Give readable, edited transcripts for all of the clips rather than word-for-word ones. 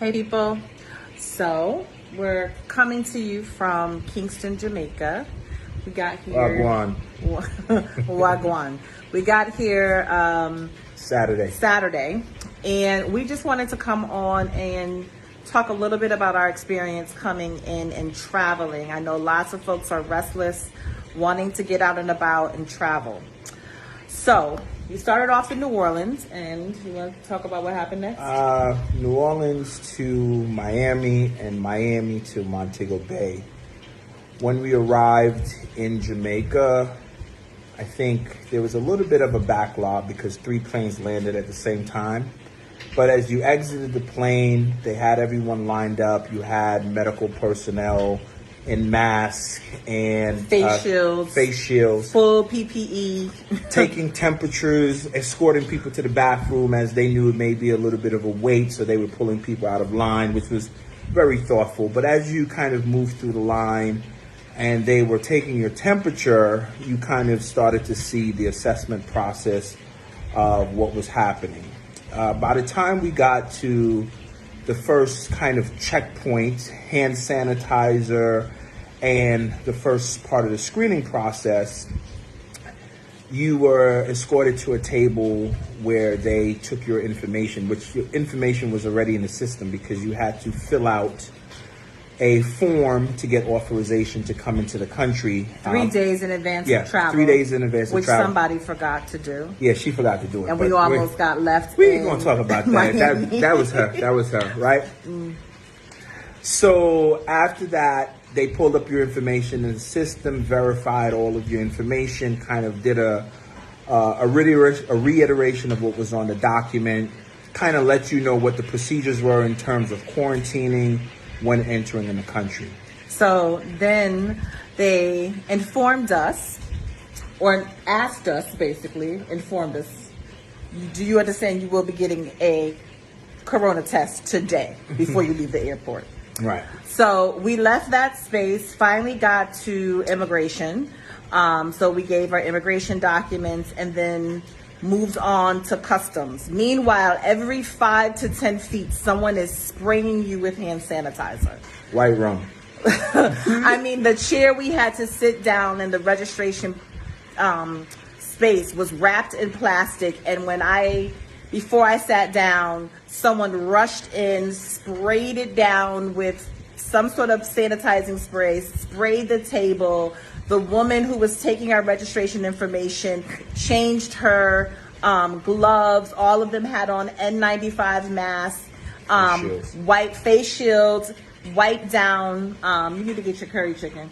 Hey people, so we're coming to you from Kingston, Jamaica. We got here Wagwan. Wagwan. We got here Saturday, and we just wanted to come on and talk a little bit about our experience coming in and traveling. I know lots of folks are restless, wanting to get out and about and travel. So you started off in New Orleans, and you want to talk about what happened next? New Orleans to Miami, and Miami to Montego Bay. When we arrived in Jamaica, I think there was a little bit of a backlog because 3 planes landed at the same time. But as you exited the plane, they had everyone lined up. You had medical personnel in masks and face shields, full PPE, taking temperatures, escorting people to the bathroom as they knew it may be a little bit of a wait, so they were pulling people out of line, which was very thoughtful. But as you kind of moved through the line and they were taking your temperature, you kind of started to see the assessment process of what was happening. By the time we got to the first kind of checkpoint, hand sanitizer, and the first part of the screening process, you were escorted to a table where they took your information, which your information was already in the system because you had to fill out a form to get authorization to come into the country. 3 days in advance of travel. 3 days in advance of travel. Which somebody forgot to do. Yeah, she forgot to do it. And we almost got left. We ain't gonna talk about that. That was her. That was her, right? Mm. So after that, they pulled up your information in the system, verified all of your information, kind of did a reiteration of what was on the document, kind of let you know what the procedures were in terms of quarantining when entering in the country. So then they informed us, or asked us basically, informed us, do you understand you will be getting a corona test today before you leave the airport? Right. So we left that space, finally got to immigration. So we gave our immigration documents and then moved on to customs. Meanwhile, every 5 to 10 feet, someone is spraying you with hand sanitizer. White rum. I mean, the chair we had to sit down in the registration space was wrapped in plastic. And before I sat down, someone rushed in, sprayed it down with some sort of sanitizing spray, sprayed the table. The woman who was taking our registration information changed her gloves. All of them had on N95 masks, white face shields, wiped down. You need to get your curry chicken.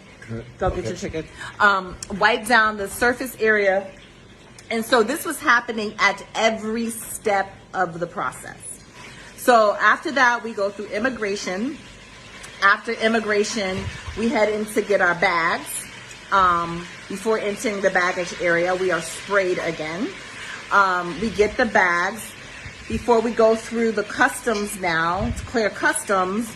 Go get your chicken. Wiped down the surface area. And so this was happening at every step of the process. So after that, we go through immigration. After immigration, we head in to get our bags. Before entering the baggage area, we are sprayed again. We get the bags. Before we go through the customs now, to clear customs,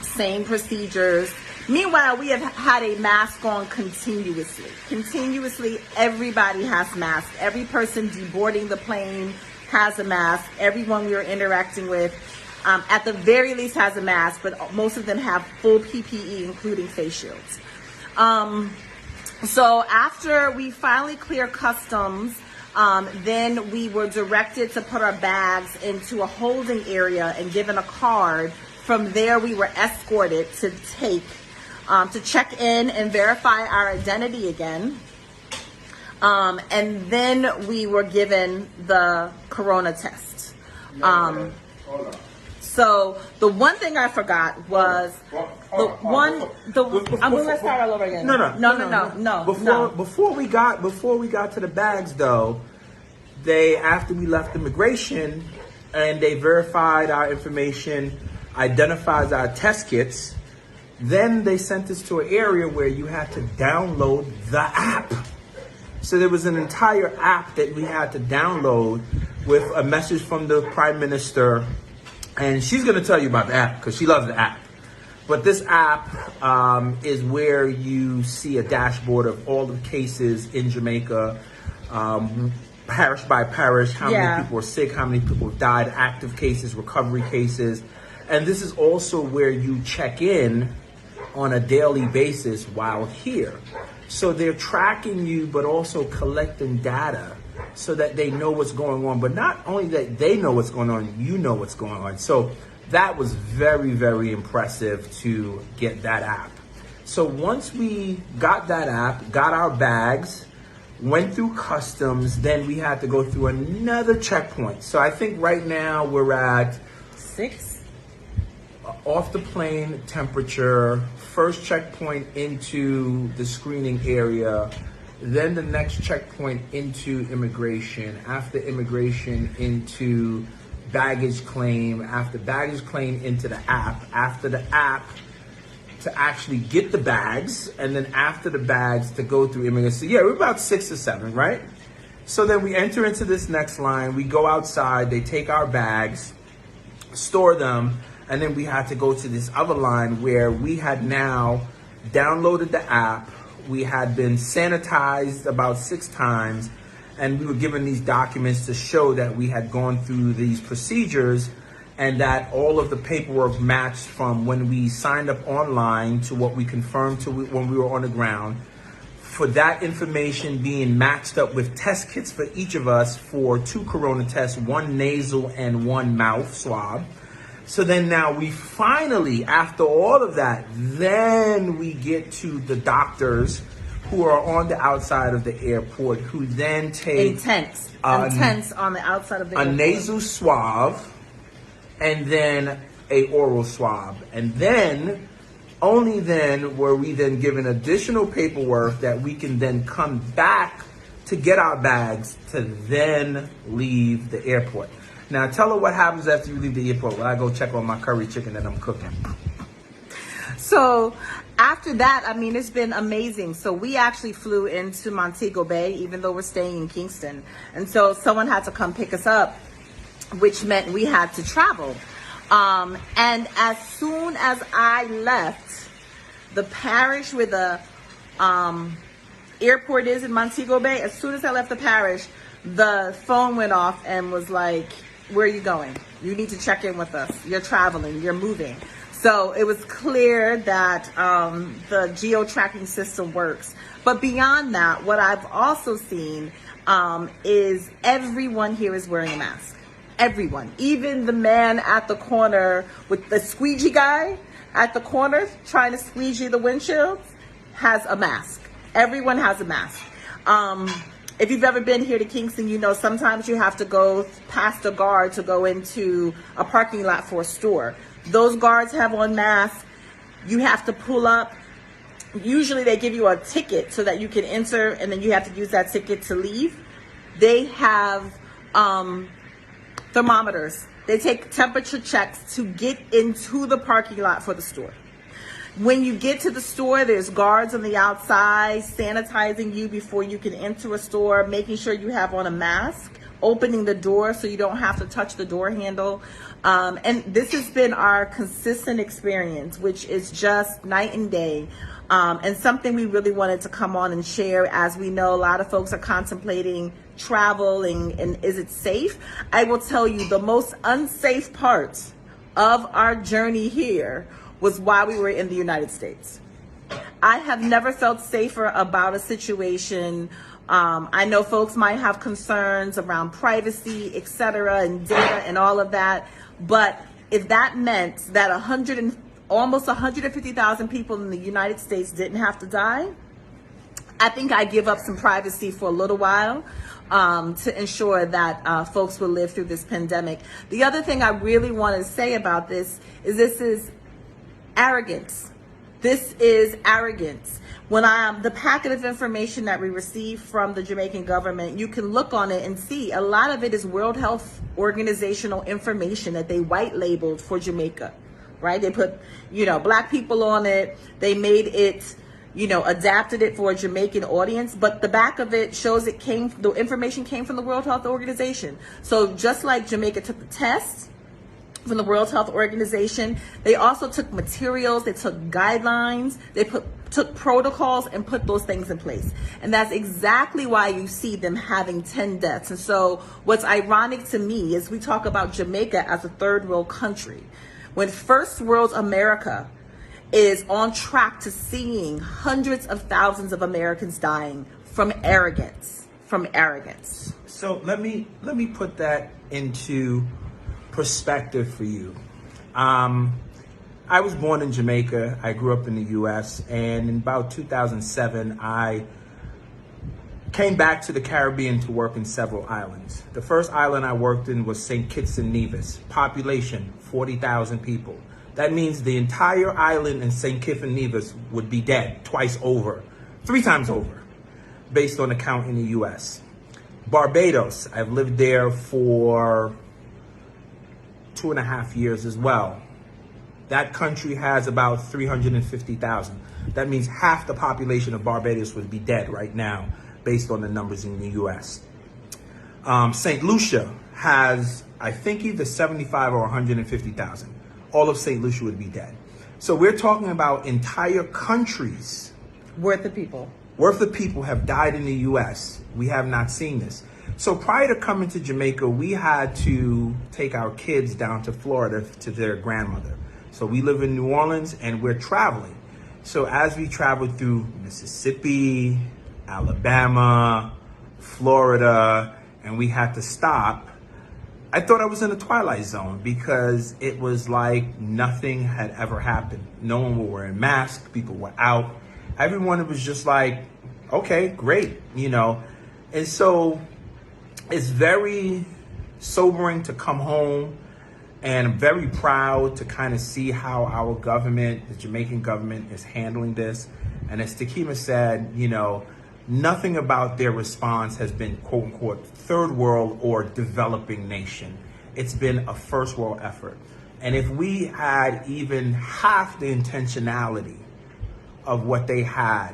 same procedures. Meanwhile, we have had a mask on continuously. Continuously, everybody has masks. Every person deboarding the plane has a mask. Everyone we are interacting with, at the very least, has a mask, but most of them have full PPE, including face shields. So after we finally clear customs, then we were directed to put our bags into a holding area and given a card. From there, we were escorted to check in and verify our identity again. And then we were given the corona test. So the one thing I forgot was let's start all over again. No. Before we got to the bags though, after we left immigration and they verified our information, identified our test kits, then they sent us to an area where you had to download the app. So there was an entire app that we had to download with a message from the Prime Minister. And she's going to tell you about the app because she loves the app. But this app is where you see a dashboard of all the cases in Jamaica, parish by parish, how many people are sick, how many people have died, active cases, recovery cases. And this is also where you check in on a daily basis while here. So they're tracking you, but also collecting data so that they know what's going on. But not only that they know what's going on, you know what's going on. So that was very, very impressive to get that app. So once we got that app, got our bags, went through customs, then we had to go through another checkpoint. So I think right now we're at 6. Off the plane temperature, first checkpoint into the screening area, then the next checkpoint into immigration, after immigration into baggage claim, after baggage claim into the app, after the app to actually get the bags, and then after the bags to go through immigration. So yeah, we're about 6 or 7, right? So then we enter into this next line, we go outside, they take our bags, store them, and then we had to go to this other line where we had now downloaded the app, we had been sanitized about 6 times, and we were given these documents to show that we had gone through these procedures and that all of the paperwork matched from when we signed up online to what we confirmed to when we were on the ground. For that information being matched up with test kits for each of us for 2 corona tests, 1 nasal and 1 mouth swab. So then now we finally, after all of that, then we get to the doctors who are on the outside of the airport, who then take intense on the outside of the airport. Nasal swab, and then a oral swab. And then, only then were we then given additional paperwork that we can then come back to get our bags to then leave the airport. Now tell her what happens after you leave the airport when I go check on my curry chicken that I'm cooking. So after that, I mean, it's been amazing. So we actually flew into Montego Bay, even though we're staying in Kingston. And so someone had to come pick us up, which meant we had to travel. And as soon as I left the parish where the airport is in Montego Bay, as soon as I left the parish, the phone went off and was like, where are you going? You need to check in with us. You're traveling, you're moving. So it was clear that the geo-tracking system works. But beyond that, what I've also seen is everyone here is wearing a mask. Everyone, even the man at the corner with the squeegee guy at the corner trying to squeegee the windshield has a mask. Everyone has a mask. If you've ever been here to Kingston, you know sometimes you have to go past a guard to go into a parking lot for a store. Those guards have on masks. You have to pull up. Usually they give you a ticket so that you can enter, and then you have to use that ticket to leave. They have thermometers. They take temperature checks to get into the parking lot for the store. When you get to the store, there's guards on the outside sanitizing you before you can enter a store, making sure you have on a mask, opening the door so you don't have to touch the door handle. And this has been our consistent experience, which is just night and day. And something we really wanted to come on and share, as we know a lot of folks are contemplating travel and is it safe? I will tell you the most unsafe part of our journey here was while we were in the United States. I have never felt safer about a situation. I know folks might have concerns around privacy, etc., and data and all of that. But if that meant that almost 150,000 people in the United States didn't have to die, I think I give up some privacy for a little while to ensure that folks will live through this pandemic. The other thing I really want to say about this is arrogance. This is arrogance. When the packet of information that we received from the Jamaican government, you can look on it and see a lot of it is World Health Organizational information that they white labeled for Jamaica, right? They put, Black people on it. They made it, adapted it for a Jamaican audience, but the back of it shows the information came from the World Health Organization. So just like Jamaica took the test from the World Health Organization, they also took materials, they took guidelines, they took protocols and put those things in place. And that's exactly why you see them having 10 deaths. And so what's ironic to me is we talk about Jamaica as a third world country. when first world America is on track to seeing hundreds of thousands of Americans dying from arrogance, So let me put that into perspective for you. I was born in Jamaica. I grew up in the U.S. and in about 2007, I came back to the Caribbean to work in several islands. The first island I worked in was St. Kitts and Nevis. Population, 40,000 people. That means the entire island in St. Kitts and Nevis would be dead twice over, 3 times over, based on the count in the U.S. Barbados, I've lived there for 2.5 years as well. That country has about 350,000. That means half the population of Barbados would be dead right now, based on the numbers in the U.S. St. Lucia has, I think, either 75 or 150,000. All of St. Lucia would be dead. So we're talking about entire countries worth of people have died in the U.S. We have not seen this. So prior to coming to Jamaica, we had to take our kids down to Florida to their grandmother. So we live in New Orleans and we're traveling. So as we traveled through Mississippi, Alabama, Florida, and we had to stop, I thought I was in a twilight zone because it was like nothing had ever happened. No one was wearing masks, people were out. Everyone was just like, okay, great, you know. And so it's very sobering to come home, and I'm very proud to kind of see how our government, the Jamaican government, is handling this. And as Takima said, you know, nothing about their response has been, quote unquote, third world or developing nation. It's been a first world effort. And if we had even half the intentionality of what they had,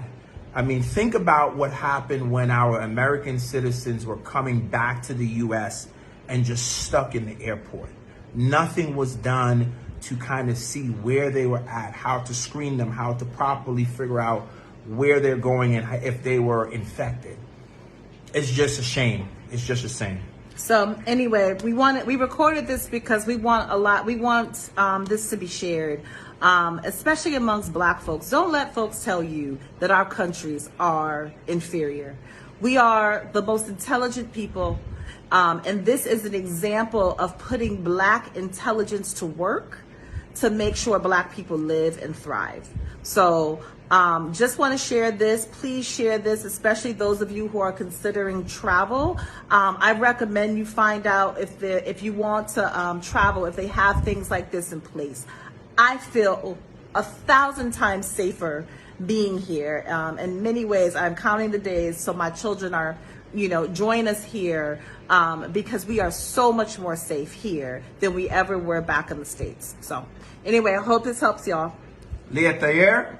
I mean, think about what happened when our American citizens were coming back to the U.S. and just stuck in the airport. Nothing was done to kind of see where they were at, how to screen them, how to properly figure out where they're going and if they were infected. It's just a shame. It's just a shame. So anyway, we recorded this because we want this to be shared, especially amongst Black folks. Don't let folks tell you that our countries are inferior. We are the most intelligent people, and this is an example of putting Black intelligence to work to make sure Black people live and thrive. So just want to share this. Please share this, especially those of you who are considering travel. I recommend you find out if you want to travel, if they have things like this in place. I feel 1,000 times safer being here. In many ways, I'm counting the days so my children are, join us here because we are so much more safe here than we ever were back in the States. So anyway, I hope this helps y'all. Leah Tayer.